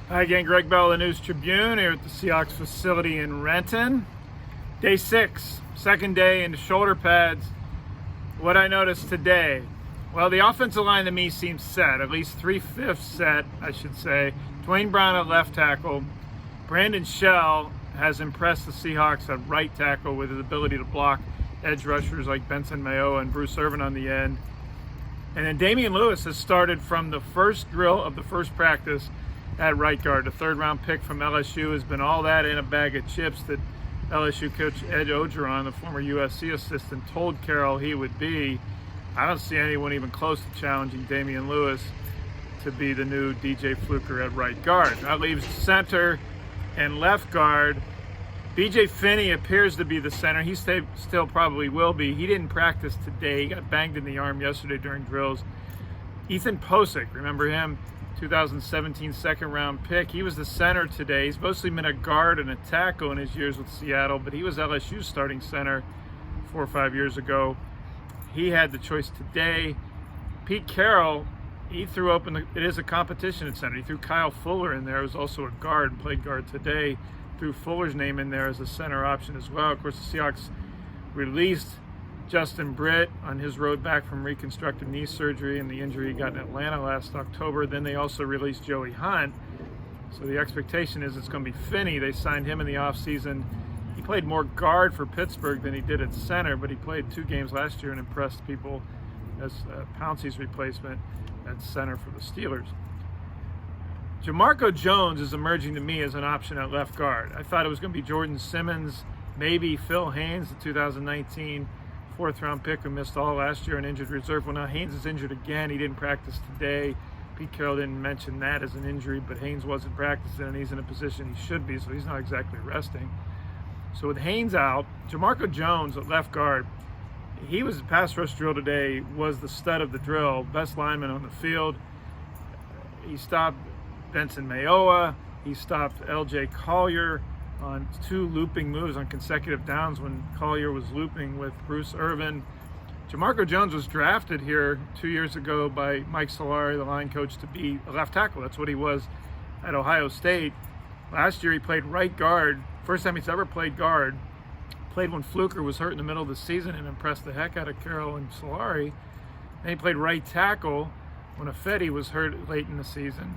Hi again, Gregg Bell, the News Tribune, here at the Seahawks facility in Renton. Day 6, second day into shoulder pads. What I noticed today, well, the offensive line to me seems set, at least 3/5 set, I should say. Dwayne Brown at left tackle. Brandon Shell has impressed the Seahawks at right tackle with his ability to block edge rushers like Benson Mayowa and Bruce Irvin on the end. And then Damian Lewis has started from the first drill of the first practice at right guard. The third-round pick from LSU has been all that in a bag of chips that LSU coach Ed Ogeron, the former USC assistant, told Carroll he would be. I don't see anyone even close to challenging Damian Lewis to be the new DJ Fluker at right guard. That leaves center and left guard. BJ Finney appears to be the center. He still probably will be. He didn't practice today. He got banged in the arm yesterday during drills. Ethan Posick, remember him? 2017 second-round pick. He was the center today. He's mostly been a guard and a tackle in his years with Seattle, but he was LSU's starting center 4 or 5 years ago. He had the choice today. Pete Carroll, he threw open, it is a competition at center. He threw Kyle Fuller in there, who's also a guard and played guard today. Threw Fuller's name in there as a center option as well. Of course, the Seahawks released Justin Britt on his road back from reconstructive knee surgery and the injury he got in Atlanta last October. Then they also released Joey Hunt. So the expectation is it's going to be Finney. They signed him in the offseason. He played more guard for Pittsburgh than he did at center, but he played 2 games last year and impressed people as Pouncey's replacement at center for the Steelers. Jamarco Jones is emerging to me as an option at left guard. I thought it was going to be Jordan Simmons, maybe Phil Haynes, the 2019 4th-round pick who missed all last year and injured reserve. Well, now Haynes is injured again. He didn't practice today. Pete Carroll didn't mention that as an injury, but Haynes wasn't practicing, and he's in a position he should be, so he's not exactly resting. So with Haynes out, Jamarco Jones at left guard, he was a pass rush drill today, was the stud of the drill, best lineman on the field. He stopped Benson Mayowa. He stopped L.J. Collier on 2 looping moves on consecutive downs when Collier was looping with Bruce Irvin. Jamarco Jones was drafted here 2 years ago by Mike Solari, the line coach, to be a left tackle. That's what he was at Ohio State. Last year he played right guard. First time he's ever played guard. Played when Fluker was hurt in the middle of the season and impressed the heck out of Carroll and Solari. Then he played right tackle when Affetti was hurt late in the season.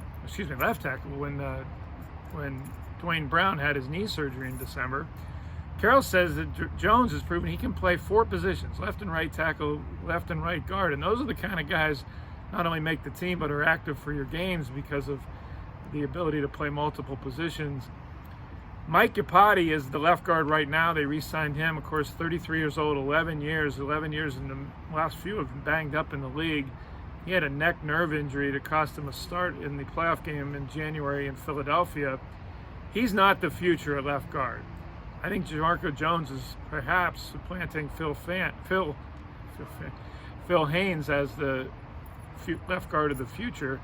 Left tackle when Dwayne Brown had his knee surgery in December. Carroll says that Jones has proven he can play 4 positions, left and right tackle, left and right guard, and those are the kind of guys not only make the team but are active for your games because of the ability to play multiple positions. Mike Iupati is the left guard right now. They re-signed him, of course, 33 years old, 11 years in the last few have been banged up in the league. He had a neck nerve injury that cost him a start in the playoff game in January in Philadelphia. He's not the future at left guard. I think Jamarco Jones is perhaps supplanting Phil Haynes as the left guard of the future,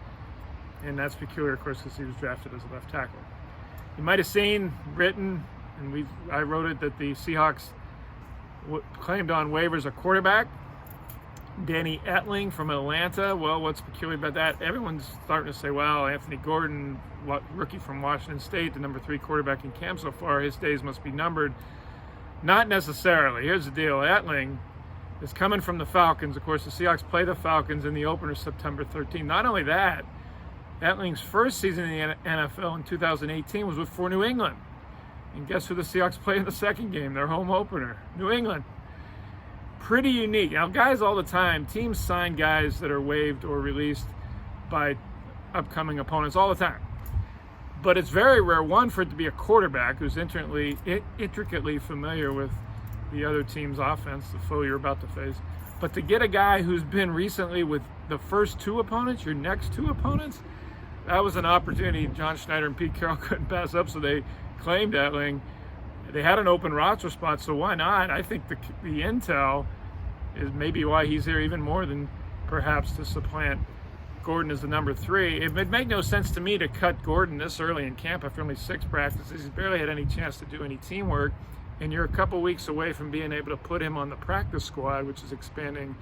and that's peculiar, of course, because he was drafted as a left tackle. You might have seen written, and I wrote it, that the Seahawks claimed on waivers a quarterback, Danny Etling from Atlanta. Well, what's peculiar about that? Everyone's starting to say, well, Anthony Gordon, rookie from Washington State, the number 3 quarterback in camp so far, his days must be numbered. Not necessarily. Here's the deal. Etling is coming from the Falcons. Of course, the Seahawks play the Falcons in the opener September 13th. Not only that, Etling's first season in the NFL in 2018 was for New England. And guess who the Seahawks play in the second game, their home opener? New England. Pretty unique. Now, guys all the time, teams sign guys that are waived or released by upcoming opponents all the time. But it's very rare, one, for it to be a quarterback who's intricately familiar with the other team's offense, the foe you're about to face. But to get a guy who's been recently with the first 2 opponents, your next 2 opponents, that was an opportunity John Schneider and Pete Carroll couldn't pass up, so they claimed Etling. They had an open roster spot, so why not? I think the intel is maybe why he's here even more than perhaps to supplant Gordon as the number 3. It would make no sense to me to cut Gordon this early in camp after only 6 practices. He's barely had any chance to do any teamwork, and you're a couple weeks away from being able to put him on the practice squad, which is expanding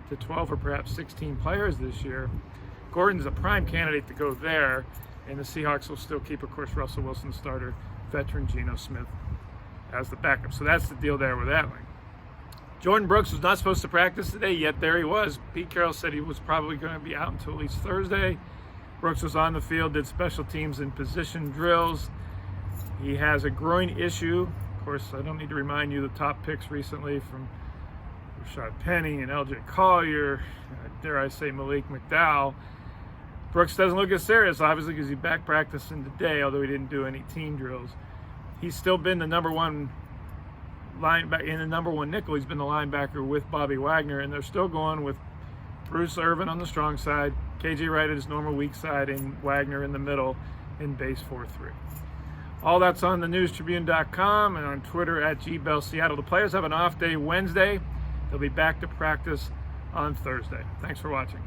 to 12 or perhaps 16 players this year. Gordon's a prime candidate to go there. And the Seahawks will still keep, of course, Russell Wilson starter, veteran Geno Smith as the backup. So that's the deal there with that one. Jordyn Brooks was not supposed to practice today, yet there he was. Pete Carroll said he was probably going to be out until at least Thursday. Brooks was on the field, did special teams and position drills. He has a groin issue. Of course, I don't need to remind you the top picks recently from Rashad Penny and LJ Collier, dare I say Malik McDowell. Brooks doesn't look as serious, obviously, because he's back practicing today, although he didn't do any team drills. He's still been the number one linebacker in the number one nickel. He's been the linebacker with Bobby Wagner, and they're still going with Bruce Irvin on the strong side, KJ Wright at his normal weak side, and Wagner in the middle in base 4-3. All that's on the newstribune.com and on Twitter at GBellSeattle. The players have an off day Wednesday. They'll be back to practice on Thursday. Thanks for watching.